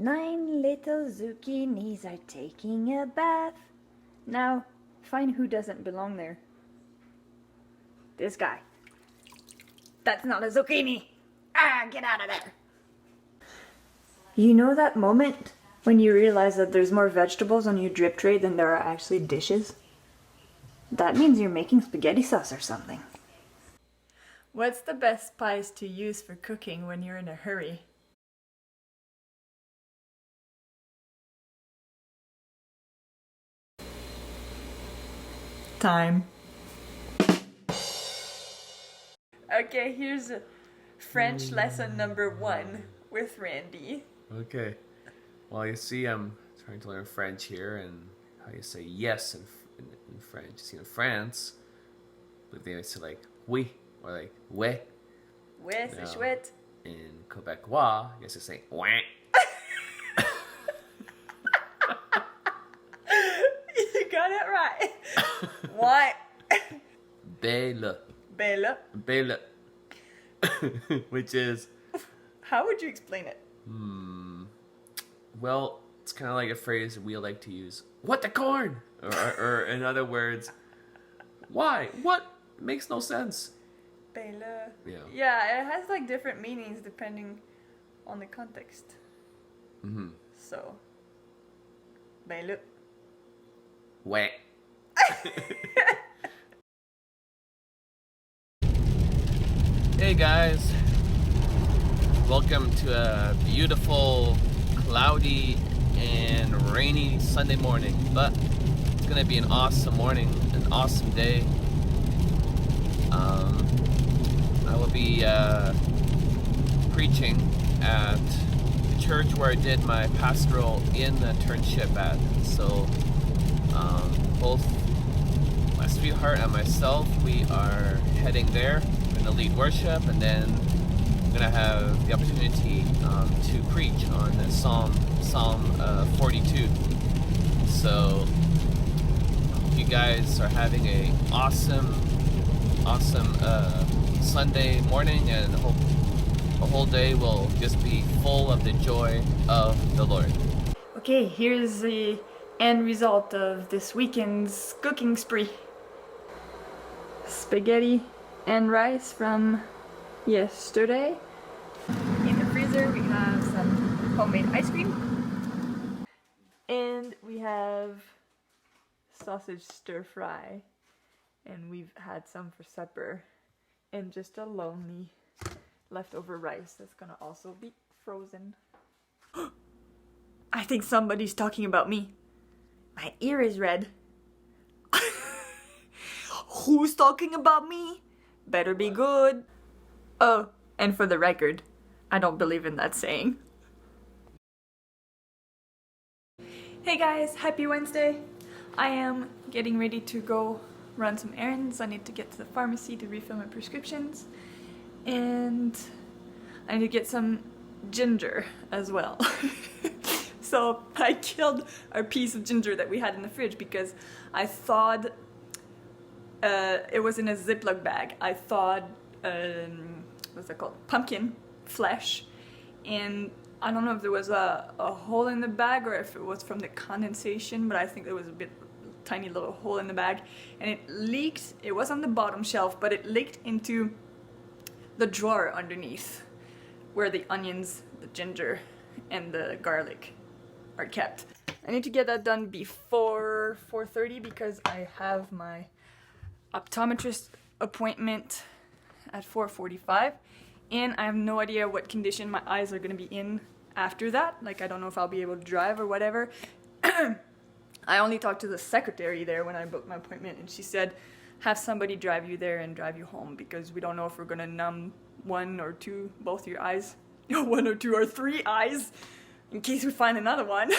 9 little zucchinis are taking a bath. Now, find who doesn't belong there. This guy. That's not a zucchini! Ah, get out of there! You know that moment when you realize that there's more vegetables on your drip tray than there are actually dishes? That means you're making spaghetti sauce or something. What's the best spice to use for cooking when you're in a hurry? Time. Okay, here's French lesson number 1 with Randy. Okay. Well, you see, I'm trying to learn French here, and how you say yes in French. You see, in France, but they say like oui or like ouais. Ouais, c'est chouette. In Quebecois, you have to say ouais. You got it right. What? Belle. Belle. Belle. Which is... How would you explain it? Well, it's kind of like a phrase we like to use. What the corn? Or in other words, why? What? It makes no sense. Belle. Yeah. Yeah, it has like different meanings depending on the context. Mm-hmm. So, belle. Ouais. Hey guys, welcome to a beautiful, cloudy, and rainy Sunday morning, but it's gonna be an awesome morning, an awesome day. I will be preaching at the church where I did my pastoral internship at, so both my sweetheart and myself, we are heading there. We're gonna lead worship, and then I'm gonna have the opportunity to preach on Psalm 42. So hope you guys are having a awesome Sunday morning, and hope the whole day will just be full of the joy of the Lord. Okay, here's the end result of this weekend's cooking spree. Spaghetti and rice from yesterday. In the freezer we have some homemade ice cream. And we have sausage stir fry. And we've had some for supper. And just a lonely leftover rice that's gonna also be frozen. I think somebody's talking about me. My ear is red. Who's talking about me? Better be good. Oh, and for the record, I don't believe in that saying. Hey guys, happy Wednesday. I am getting ready to go run some errands. I need to get to the pharmacy to refill my prescriptions. And I need to get some ginger as well. So I killed our piece of ginger that we had in the fridge because I thought it was in a Ziploc bag. I thought, what's that called? Pumpkin flesh. And I don't know if there was a hole in the bag or if it was from the condensation, but I think there was a tiny little hole in the bag. And it leaked, it was on the bottom shelf, but it leaked into the drawer underneath where the onions, the ginger, and the garlic are kept. I need to get that done before 4:30 because I have my optometrist appointment at 4:45, and I have no idea what condition my eyes are going to be in after that. Like, I don't know if I'll be able to drive or whatever. I only talked to the secretary there when I booked my appointment, and she said have somebody drive you there and drive you home because we don't know if we're going to numb one or two, both your eyes, 1 or 2 or 3 eyes, in case we find another one.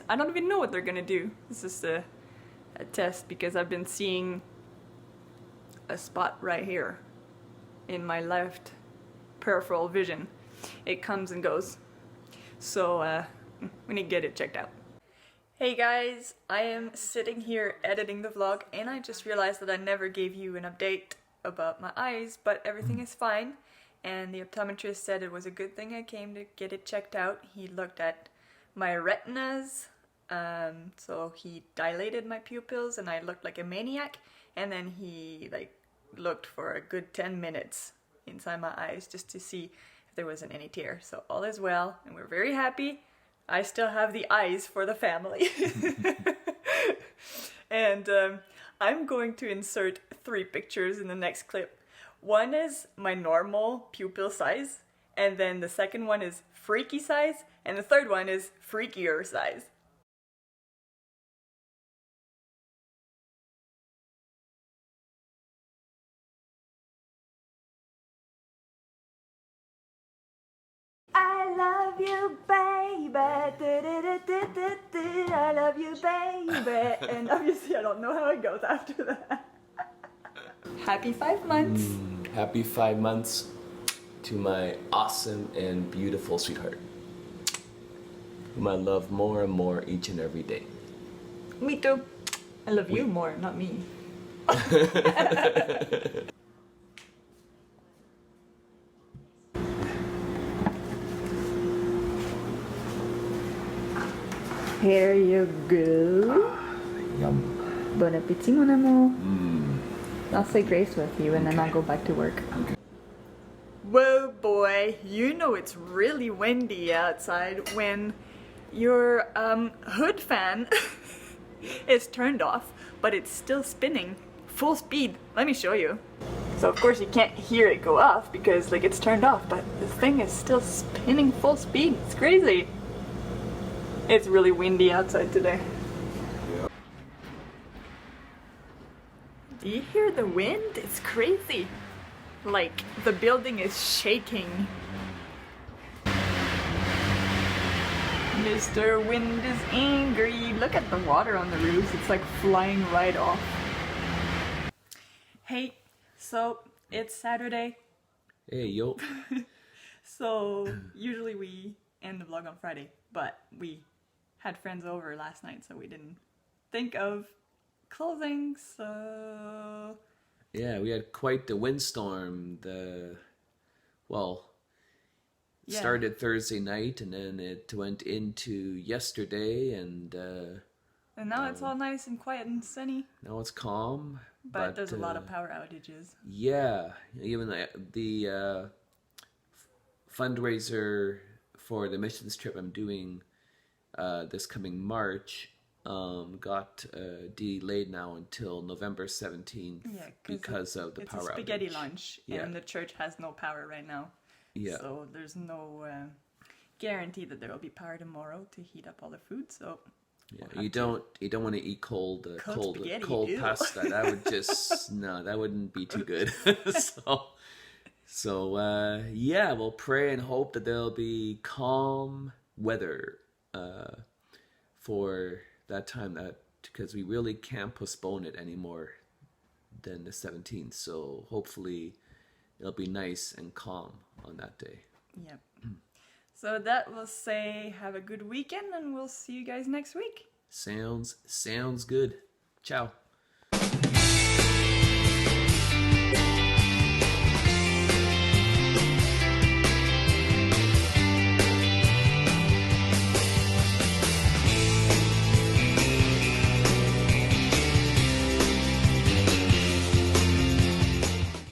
I don't even know what they're gonna do. It's just a test because I've been seeing a spot right here in my left peripheral vision. It comes and goes. So we need to get it checked out. Hey guys, I am sitting here editing the vlog and I just realized that I never gave you an update about my eyes, but everything is fine. and the optometrist said it was a good thing I came to get it checked out. He looked at my retinas, so he dilated my pupils and I looked like a maniac, and then he like looked for a good 10 minutes inside my eyes just to see if there wasn't any tear. So all is well and we're very happy. I still have the eyes for the family. And I'm going to insert 3 pictures in the next clip. One is my normal pupil size, and then the second one is freaky size, and the third one is freakier size. I love you, baby. I love you, baby. And obviously, I don't know how it goes after that. Happy 5 months. Happy 5 months to my awesome and beautiful sweetheart, whom I love more and more each and every day. Me too. I love you more, not me. Here you go. Yum. Bon appétit, mon amour. I'll say grace with you and then I'll go back to work. Whoa boy, you know it's really windy outside when your hood fan is turned off, but it's still spinning full speed. Let me show you. So of course you can't hear it go off because like it's turned off, but the thing is still spinning full speed. It's crazy. It's really windy outside today. Do you hear the wind? It's crazy. Like, the building is shaking. Mr. Wind is angry. Look at the water on the roofs. It's like flying right off. Hey, so it's Saturday. Hey, yo. So usually we end the vlog on Friday, but we had friends over last night, so we didn't think of closing, so... Yeah, we had quite the windstorm. Started Thursday night and then it went into yesterday, and now it's all nice and quiet and sunny. now it's calm. But there's a lot of power outages. Yeah, even the fundraiser for the missions trip I'm doing this coming March got delayed now until November 17th because of the power outage. It's a spaghetti lunch, and the church has no power right now. Yeah. So there's no guarantee that there will be power tomorrow to heat up all the food. So yeah, you don't want to eat cold spaghetti, ew. pasta. That would just no, that wouldn't be too good. So yeah, we'll pray and hope that there'll be calm weather for that time, because we really can't postpone it anymore than the 17th. So hopefully it'll be nice and calm on that day. Yep. So that will say have a good weekend, and we'll see you guys next week. Sounds good. Ciao.